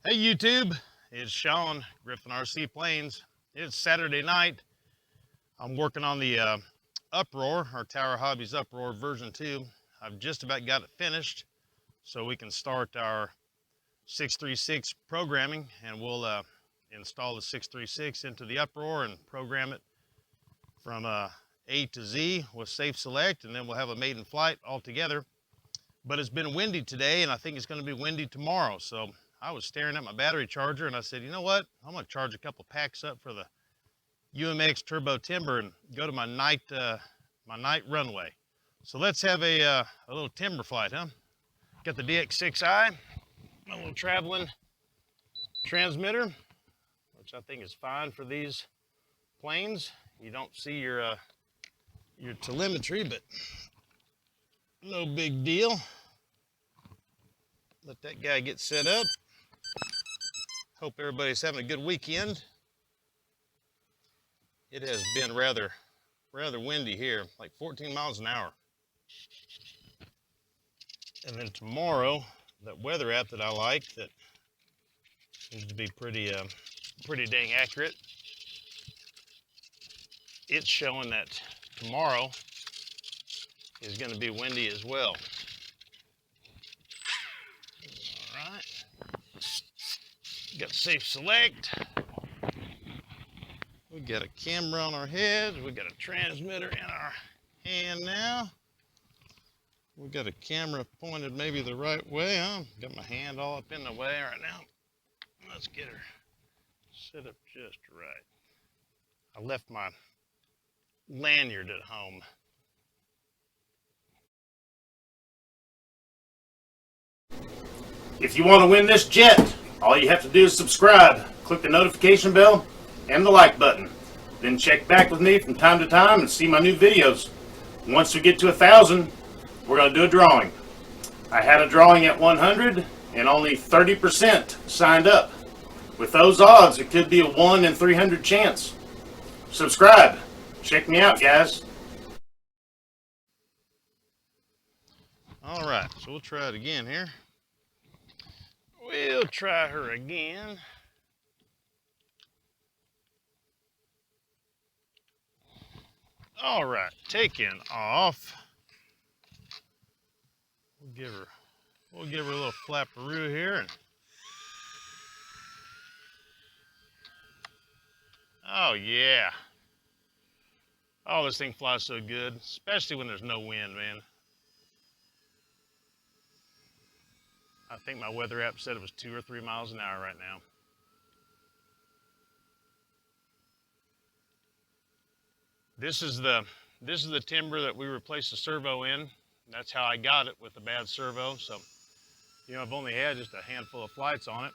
Hey YouTube, it's Sean, Griffin RC Planes. It's Saturday night. I'm working on the Uproar, our Tower Hobbies Uproar version 2. I've just about got it finished so we can start our 636 programming, and we'll install the 636 into the Uproar and program it from A to Z with Safe Select, and then we'll have a maiden flight all together. But it's been windy today, and I think it's going to be windy tomorrow, so I was staring at my battery charger and I said, you know what? I'm going to charge a couple packs up for the UMX Turbo Timber and go to my night runway. So let's have a little timber flight, huh? Got the DX6i, my little traveling transmitter, which I think is fine for these planes. You don't see your telemetry, but no big deal. Let that guy get set up. Hope everybody's having a good weekend. It has been rather windy here, like 14 miles an hour. And then tomorrow, that weather app that I like that seems to be pretty dang accurate, it's showing that tomorrow is going to be windy as well. All right. Got Safe Select. We got a camera on our heads. We got a transmitter in our hand now. We got a camera pointed maybe the right way, huh? Got my hand all up in the way right now. Let's get her set up just right. I left my lanyard at home. If you want to win this jet, all you have to do is subscribe, click the notification bell, and the like button. Then check back with me from time to time and see my new videos. Once we get to 1,000, we're going to do a drawing. I had a drawing at 100 and only 30% signed up. With those odds, it could be a 1 in 300 chance. Subscribe. Check me out, guys. All right, so we'll try it again here. We'll try her again. All right, taking off. We'll give her a little flapperoo here. And oh yeah. Oh, this thing flies so good, especially when there's no wind, man. I think my weather app said it was 2 or 3 miles an hour right now. This is the timber that we replaced the servo in. That's how I got it, with a bad servo. So, you know, I've only had just a handful of flights on it.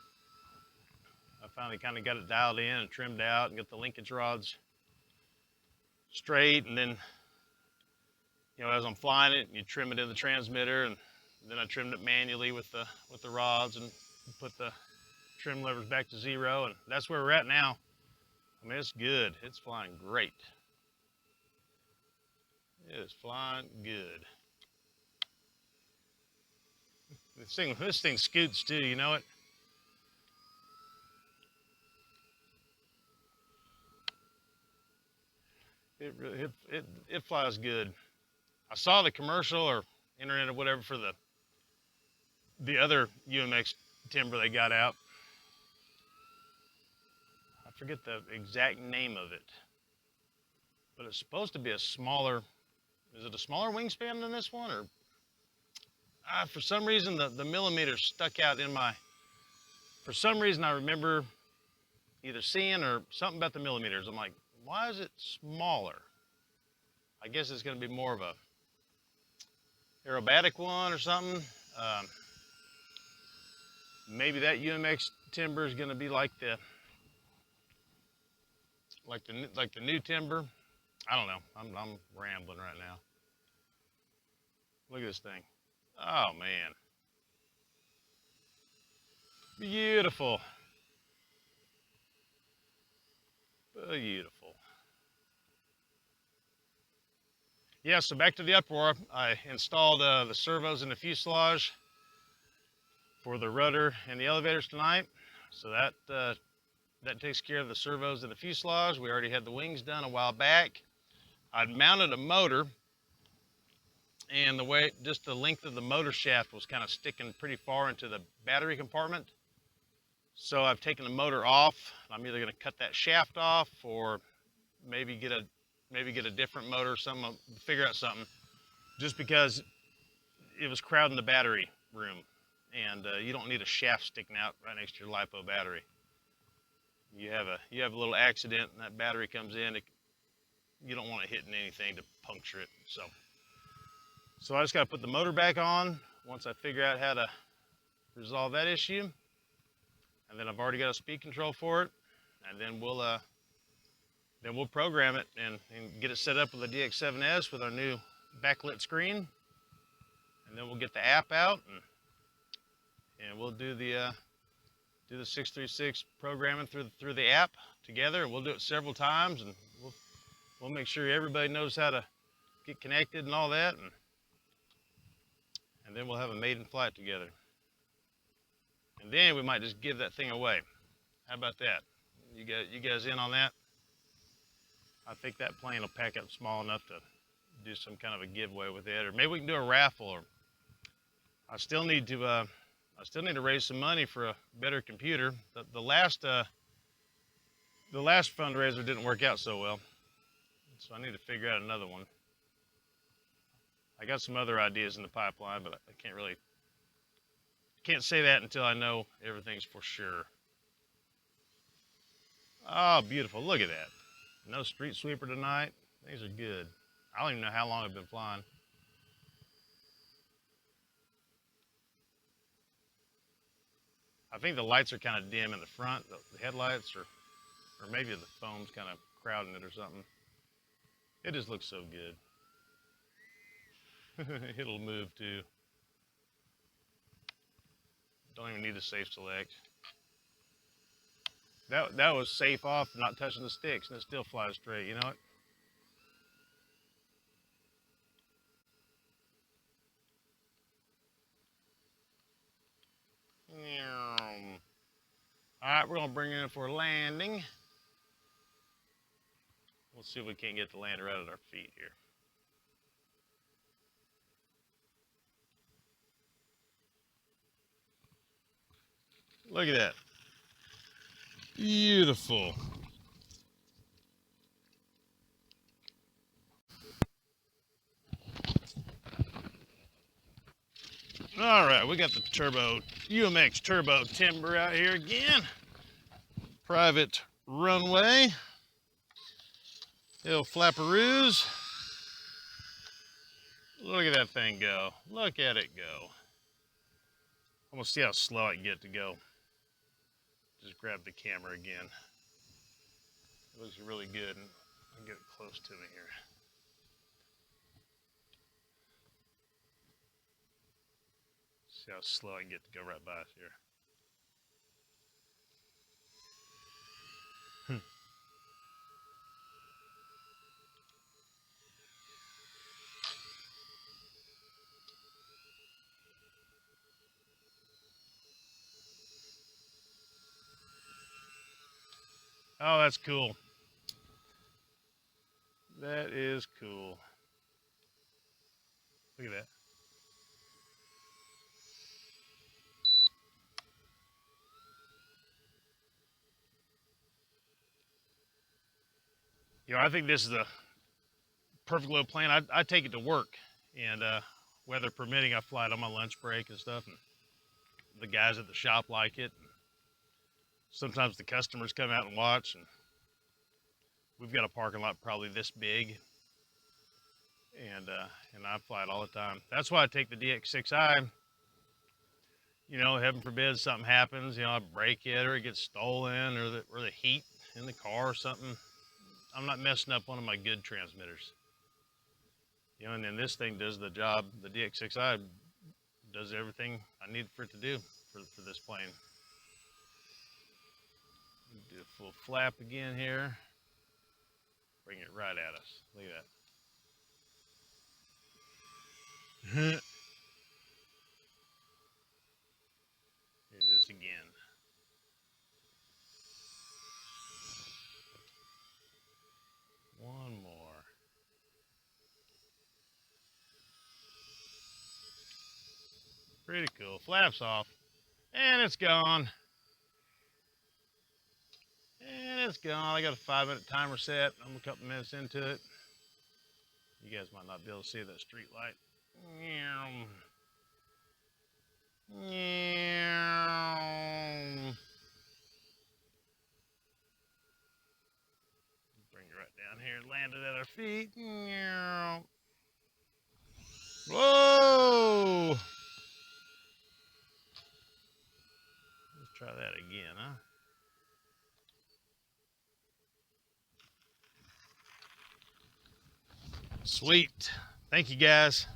I finally kind of got it dialed in and trimmed out and got the linkage rods straight. And then, you know, as I'm flying it, you trim it in the transmitter, and then I trimmed it manually with the rods and put the trim levers back to 0, and that's where we're at now. I mean, it's good. It's flying great. It is flying good. This thing scoots too, you know it? It flies good. I saw the commercial or internet or whatever for the other UMX timber they got out. I forget the exact name of it, but it's supposed to be a smaller, is it a smaller wingspan than this one? Or for some reason the millimeters stuck out in my, for some reason I remember either seeing or something about the millimeters. I'm like, why is it smaller? I guess it's going to be more of a aerobatic one or something. Maybe that UMX timber is going to be like the new timber. I don't know. I'm rambling right now. Look at this thing. Oh man, beautiful, beautiful. Yeah, so back to the Uproar. I installed the servos in the fuselage for the rudder and the elevators tonight. So that takes care of the servos and the fuselage. We already had the wings done a while back. I'd mounted a motor, and just the length of the motor shaft was kind of sticking pretty far into the battery compartment. So I've taken the motor off. I'm either going to cut that shaft off or maybe get a different motor, figure out something, just because it was crowding the battery room, and you don't need a shaft sticking out right next to your LiPo battery. You have a little accident and that battery comes in, you don't want it hitting anything to puncture it. So I just got to put the motor back on once I figure out how to resolve that issue, and then I've already got a speed control for it, and then we'll program it and get it set up with the DX7S with our new backlit screen, and then we'll get the app out and we'll do the 636 programming through the app together, and we'll do it several times, and we'll make sure everybody knows how to get connected and all that, and then we'll have a maiden flight together. And then we might just give that thing away. How about that? You guys in on that? I think that plane will pack up small enough to do some kind of a giveaway with it, or maybe we can do a raffle. Or I still need to raise some money for a better computer. The last fundraiser didn't work out so well, so I need to figure out another one. I got some other ideas in the pipeline, but I can't say that until I know everything's for sure. Oh, beautiful. Look at that. No street sweeper tonight. Things are good. I don't even know how long I've been flying. I think the lights are kind of dim in the front, the headlights, or maybe the foam's kind of crowding it or something. It just looks so good. It'll move too. Don't even need a safe select. That was safe off, not touching the sticks, and it still flies straight, you know it? Alright, we're going to bring it in for a landing. We'll see if we can't get the lander out at our feet here. Look at that. Beautiful. All right, we got the UMX turbo timber out here again. Private runway. Little flapperoos. Look at that thing go. Look at it go. I'm gonna see how slow I can get to go. Just grab the camera again. It looks really good, and I'll get it close to me here. See how slow I can get to go right by us here. Oh, that's cool. That is cool. Look at that. You know, I think this is a perfect little plane. I take it to work, and weather permitting, I fly it on my lunch break and stuff, and the guys at the shop like it. Sometimes the customers come out and watch, and we've got a parking lot probably this big, and I fly it all the time. That's why I take the DX6i. You know, heaven forbid something happens, you know, I break it or it gets stolen, or the heat in the car or something. I'm not messing up one of my good transmitters. You know, and then this thing does the job. The DX6i does everything I need for it to do for this plane. Do a full flap again here. Bring it right at us. Look at that. Here it is again. Pretty cool. Flaps off. And it's gone. And it's gone. I got a 5-minute timer set. I'm a couple minutes into it. You guys might not be able to see that street light. Bring it right down here. Land it at our feet. Whoa! Let's try that again, huh? Sweet. Thank you, guys.